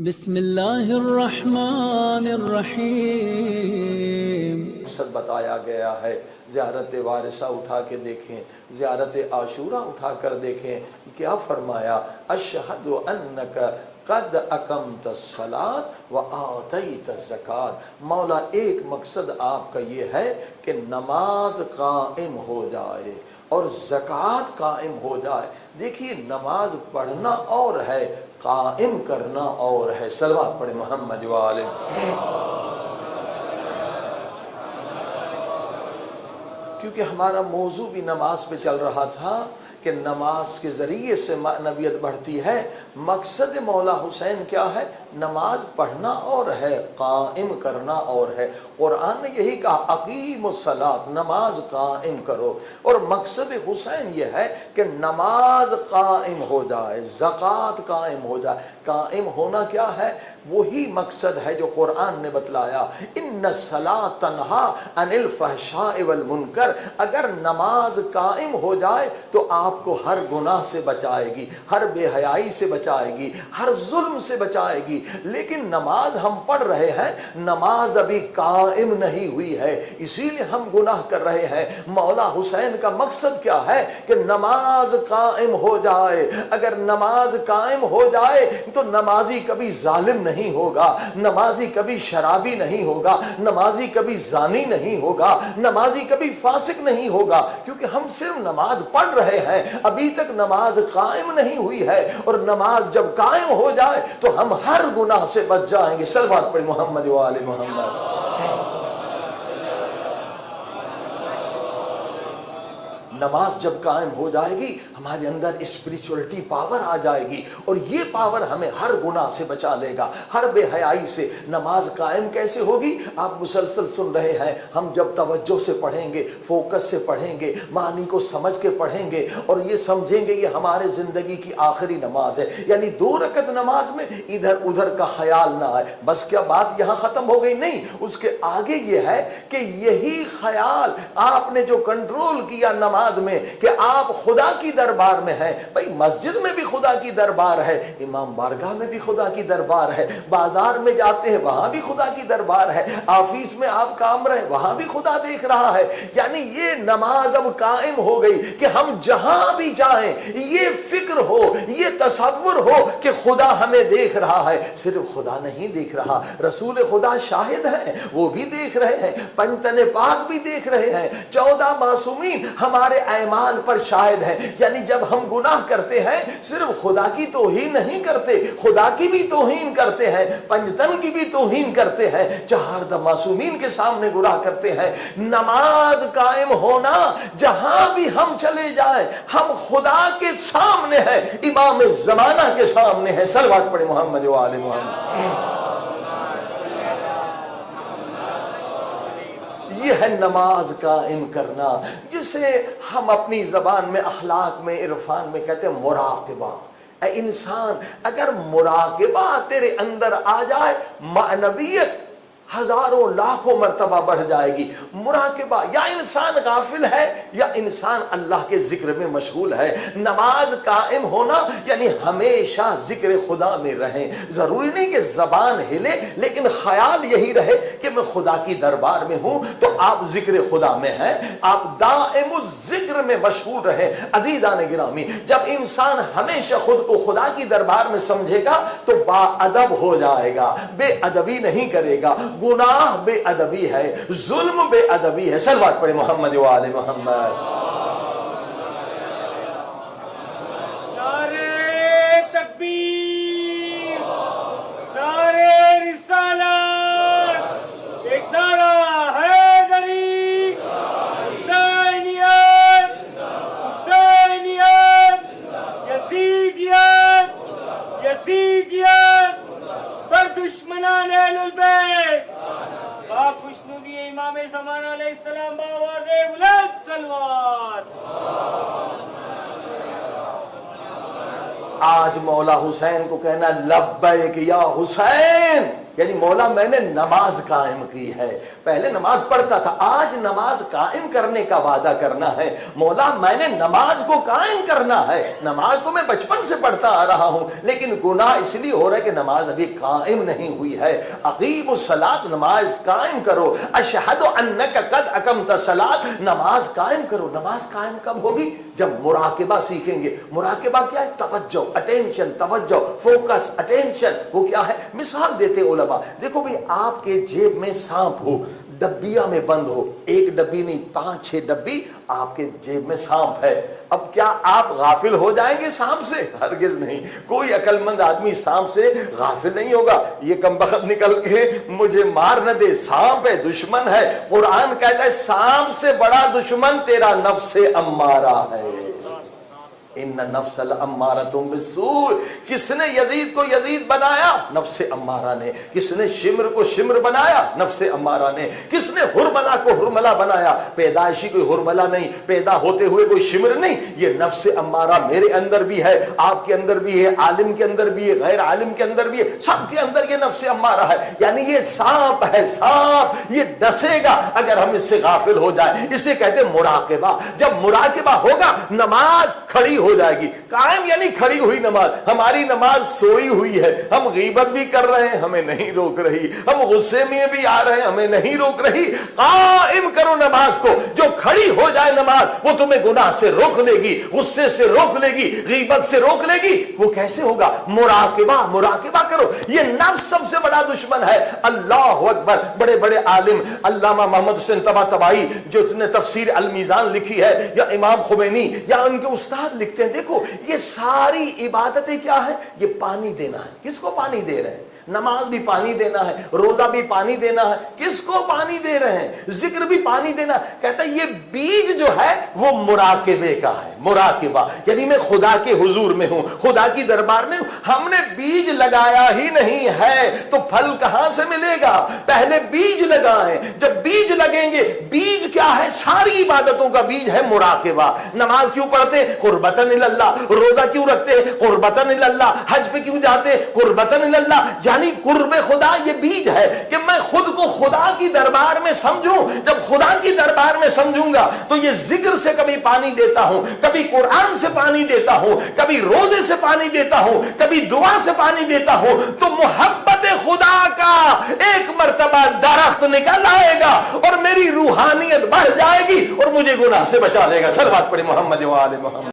بسم اللہ الرحمن الرحیم۔ مقصد بتایا گیا ہے، زیارت وارثہ اٹھا کے دیکھیں، زیارت عاشورہ اٹھا کر دیکھیں، کیا فرمایا؟ اشہد انک قد اقمت الصلاۃ وآتیت الزکوٰۃ۔ مولا ایک مقصد آپ کا یہ ہے کہ نماز قائم ہو جائے اور زکوٰۃ قائم ہو جائے۔ دیکھیے نماز پڑھنا اور ہے، قائم کرنا اور ہے۔ صلوات پڑھے محمد والے۔ کیونکہ ہمارا موضوع بھی نماز پہ چل رہا تھا کہ نماز کے ذریعے سے معنویت بڑھتی ہے۔ مقصد مولا حسین کیا ہے؟ نماز پڑھنا اور ہے، قائم کرنا اور ہے۔ قرآن نے یہی کہا اقیم الصلاۃ، نماز قائم کرو۔ اور مقصد حسین یہ ہے کہ نماز قائم ہو جائے، زکوٰۃ قائم ہو جائے۔ قائم ہونا کیا ہے؟ وہی مقصد ہے جو قرآن نے بتلایا، ان الصلاۃ تنہی عن الفحشاء والمنکر۔ اگر نماز قائم ہو جائے تو آپ کو ہر گناہ سے بچائے گی، ہر بے حیائی سے بچائے گی، ہر ظلم سے بچائے گی۔ لیکن نماز ہم پڑھ رہے ہیں، نماز ابھی قائم نہیں ہوئی ہے، اسی لیے ہم گناہ کر رہے ہیں۔ مولا حسین کا مقصد کیا ہے؟ کہ نماز قائم ہو جائے۔ اگر نماز قائم ہو جائے تو نمازی کبھی ظالم نہیں ہوگا، نمازی کبھی شرابی نہیں ہوگا، نمازی کبھی زانی نہیں ہوگا، نمازی کبھی فاسق نہیں ہوگا، کیونکہ ہم صرف نماز پڑھ رہے ہیں، ابھی تک نماز قائم نہیں ہوئی ہے۔ اور نماز جب قائم ہو جائے تو ہم ہر گناہ سے بچ جائیں گے۔ صلوات پڑھیں محمد و آل محمد۔ نماز جب قائم ہو جائے گی ہمارے اندر اسپریچولیٹی پاور آ جائے گی، اور یہ پاور ہمیں ہر گناہ سے بچا لے گا، ہر بے حیائی سے۔ نماز قائم کیسے ہوگی؟ آپ مسلسل سن رہے ہیں، ہم جب توجہ سے پڑھیں گے، فوکس سے پڑھیں گے، معنی کو سمجھ کے پڑھیں گے، اور یہ سمجھیں گے یہ ہمارے زندگی کی آخری نماز ہے، یعنی 2 رکعت نماز میں ادھر ادھر کا خیال نہ آئے۔ بس کیا بات یہاں ختم ہو گئی؟ نہیں، اس کے آگے یہ ہے کہ یہی خیال آپ نے جو کنٹرول کیا نماز میں کہ آپ خدا کی دربار میں ہیں۔ بھئی مسجد میں بھی خدا کی دربار ہے، امام بارگاہ میں بھی خدا کی دربار ہے، بازار میں جاتے ہیں وہاں بھی خدا کی دربار ہے، آفس میں آپ کام رہے وہاں بھی خدا دیکھ رہا ہے۔ یعنی یہ نماز اب قائم ہو گئی کہ ہم جہاں بھی جائیں یہ فکر ہو، یہ تصور ہو کہ خدا ہمیں دیکھ رہا ہے۔ صرف خدا نہیں دیکھ رہا، رسول خدا شاہد ہیں، وہ بھی دیکھ رہے ہیں، پنجتن پاک بھی دیکھ رہے ہیں، 14 معصومین ہمارے اعمال پر شاہد ہیں۔ یعنی جب ہم گناہ کرتے ہیں صرف خدا کی توہین نہیں کرتے، خدا کی بھی توہین کرتے ہیں، پنجتن کی بھی توہین کرتے ہیں، 4 معصومین کے سامنے گناہ کرتے ہیں۔ نماز قائم ہونا، جہاں بھی ہم چلے جائیں ہم خدا کے سامنے ہیں، امام زمانہ کے سامنے ہیں۔ صلوات پڑھیں محمد و آل محمد۔ یہ ہے نماز قائم کرنا، جسے ہم اپنی زبان میں، اخلاق میں، عرفان میں کہتے ہیں مراقبہ۔ اے انسان، اگر مراقبہ تیرے اندر آ جائے معنویت ہزاروں لاکھوں مرتبہ بڑھ جائے گی۔ مراقبہ، یا انسان غافل ہے یا انسان اللہ کے ذکر میں مشغول ہے۔ نماز قائم ہونا یعنی ہمیشہ ذکر خدا میں رہیں۔ ضروری نہیں کہ زبان ہلے، لیکن خیال یہی رہے کہ میں خدا کی دربار میں ہوں، تو آپ ذکر خدا میں ہیں، آپ دائم الذکر میں مشغول رہیں۔ عزیزان گرامی، جب انسان ہمیشہ خود کو خدا کی دربار میں سمجھے گا تو با ادب ہو جائے گا، بے ادبی نہیں کرے گا۔ گناہ بے ادبی ہے، ظلم بے ادبی ہے۔ صلوات پڑھیں محمد و آل محمد۔ نعرہ تکبیر، نعرہ رسالت، ایک نعرہ حیدری، حسینیت، حسینیت، یزیدیت، یزیدیت بر دشمنان اہل البیت۔ آپ خوشنودی امام زمان علیہ السلام بآواز بلند صلوات۔ آج مولا حسین کو کہنا لبیک یا حسین، یعنی مولا میں نے نماز قائم کی ہے. پہلے نماز پڑھتا تھا, آج نماز قائم کرنے کا وعدہ کرنا ہے. مولا میں نے نماز کو قائم کرنا ہے. نماز تو میں بچپن سے پڑھتا آ رہا ہوں, لیکن گناہ اس لیے ہو رہا ہے کہ نماز ابھی قائم نہیں ہوئی ہے. اقیموا الصلاۃ, نماز قائم کرو. اشہد انک قد اقمت الصلاۃ, نماز قائم کرو. نماز قائم کب ہوگی؟ جب مراقبہ سیکھیں گے. مراقبہ کیا ہے؟ توجہ, اٹینشن, توجہ, فوکس, اٹینشن. وہ کیا ہے؟ مثال دیتے علماء, دیکھو بھئی آپ کے جیب میں سانپ ہو, ڈبیا میں بند ہو, ایک ڈبی نہیں 5-6 ڈبی آپ کے جیب میں سانپ ہے. اب کیا آپ غافل ہو جائیں گے سانپ سے؟ ہرگز نہیں. کوئی عقل مند آدمی سانپ سے غافل نہیں ہوگا. یہ کمبخت نکل کے مجھے مار نہ دے, سانپ ہے, دشمن ہے. قرآن کہتا ہے سانپ سے بڑا دشمن تیرا نفس امارہ ہے. ان نفس الامارۃ بالسوء, کس نے یزید کو یزید بنایا؟ نفس امارہ نے. کس نے شمر کو شمر بنایا؟ نفس امارہ نے. کس نے ہرملہ کو ہرملہ بنایا؟ پیدائشی کوئی ہرملہ نہیں, پیدا ہوتے ہوئے کوئی شمر نہیں. یہ نفس امارہ میرے اندر بھی ہے, آپ کے اندر بھی ہے, عالم کے اندر بھی ہے, غیر عالم کے اندر بھی ہے, سب کے اندر یہ نفس امارہ ہے. یعنی یہ سانپ ہے, سانپ یہ ڈسے گا اگر ہم اس سے غافل ہو جائیں. اسے کہتے ہیں مراقبہ. جب مراقبہ ہوگا نماز کھڑی ہو جائے گی. قائم یعنی کھڑی ہوئی نماز. ہماری نماز سوئی ہوئی ہے, ہم غیبت بھی کر رہے ہیں, ہمیں نہیں روک رہی. ہم غصے میں بھی آ رہے ہیں, ہمیں نہیں روک رہی. قائم کرو نماز کو. جو کھڑی ہو جائے نماز وہ تمہیں گناہ سے روک لے گی, غصے سے روک لے گی, غیبت سے روک لے گی. وہ کیسے ہوگا؟ مراقبہ. مراقبہ کرو. یہ نفس سب سے بڑا دشمن ہے. اللہ اکبر. بڑے بڑے عالم علامہ محمد حسین طباطبائی جو نے تفسیر المیزان لکھی ہے, یا امام خمینی یا ان کے استاد لکھتے ہیں, دیکھو یہ ساری عبادتیں کیا ہے؟ یہ پانی دینا ہے. کس کو پانی دے رہے ہیں؟ نماز بھی پانی دینا ہے, روزہ بھی پانی دینا ہے. کس کو پانی دے رہے ہیں؟ ذکر بھی پانی دینا. کہتا ہے یہ بیج جو ہے وہ مراقبے کا ہے. مراقبہ یعنی میں خدا کے حضور میں ہوں, خدا کی دربار میں ہوں. ہم نے بیج لگایا ہی نہیں ہے تو پھل کہاں سے ملے گا؟ پہلے بیج لگائیں. جب بیج لگیں گے, بیج کیا ہے؟ ساری عبادتوں کا بیج ہے مراقبہ. نماز کیوں پڑھتے؟ قربتاً اللہ. روزہ کیوں رکھتے؟ قربتاً اللہ. حج پہ کیوں جاتے؟ قربتاً اللہ. یعنی قرب خدا یہ بیج ہے کہ میں خود کو خدا کی دربار میں سمجھوں. جب خدا کی دربار میں سمجھوں گا تو یہ ذکر سے کبھی پانی دیتا ہوں, کبھی قرآن سے پانی دیتا ہوں, کبھی روزے سے پانی دیتا ہوں, کبھی دعا سے پانی دیتا ہوں. تو محبت خدا کا ایک مرتبہ درخت نکل آئے گا اور میری روحانیت بڑھ جائے گی اور مجھے گناہ سے بچا لے گا. صلوات پڑھیں محمد و آل محمد.